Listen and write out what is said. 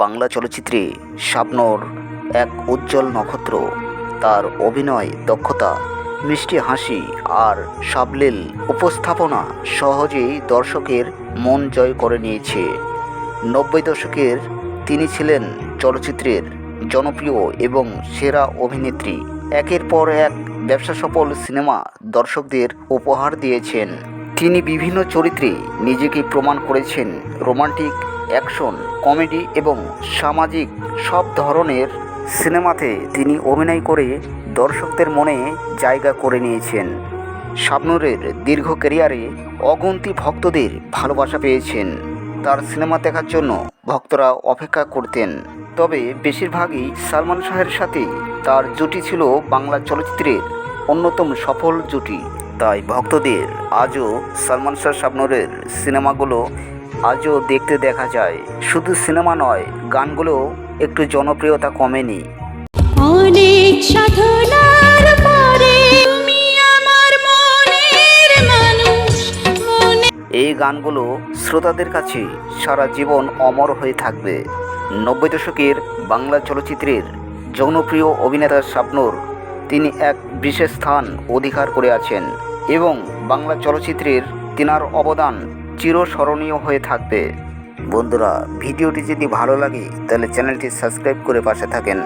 বাংলা চলচ্চিত্রে শাবনূর এক উজ্জ্বল নক্ষত্র। তার অভিনয় দক্ষতা, মিষ্টি হাসি আর সাবলীল উপস্থাপনা সহজেই দর্শকের মন জয় করে নিয়েছে। 90 দশকের তিনি ছিলেন চলচ্চিত্রের জনপ্রিয় এবং সেরা অভিনেত্রী। একের পর এক ব্যবসাসফল সিনেমা দর্শকদের উপহার দিয়েছেন। তিনি বিভিন্ন চরিত্রে নিজেকে প্রমাণ করেছেন। রোমান্টিক, অ্যাকশন, কমেডি এবং সামাজিক সব ধরনের সিনেমাতে তিনি অভিনয় করে দর্শকদের মনে জায়গা করে নিয়েছেন। শাবনূরের দীর্ঘ ক্যারিয়ারে অগুন্তি ভক্তদের ভালোবাসা পেয়েছেন। তার সিনেমা দেখার জন্য ভক্তরা অপেক্ষা করতেন। তবে বেশিরভাগই সালমান শাহের সাথে তার জুটি ছিল বাংলা চলচ্চিত্রের অন্যতম সফল জুটি। তাই ভক্তদের আজও সালমান শাহ শাবনূরের সিনেমাগুলো আজও দেখতে দেখা যায়। শুধু সিনেমা নয়, গানগুলোও একটু জনপ্রিয়তা কমেনি। অনেক সাধনার পরে তুমি আমার মনের মানুষ। এই গানগুলো শ্রোতাদের কাছে সারা জীবন অমর হয়ে থাকবে। 90 দশকের বাংলা চলচ্চিত্রের জনপ্রিয় অভিনেতা শাবনূর, তিনি এক বিশেষ স্থান অধিকার করে আছেন এবং বাংলা চলচ্চিত্রের তিনার অবদান চিরস্মরণীয় হয়ে থাকবে। বন্ধুরা, ভিডিওটি যদি ভালো লাগে তাহলে চ্যানেলটি সাবস্ক্রাইব করে পাশে থাকেন।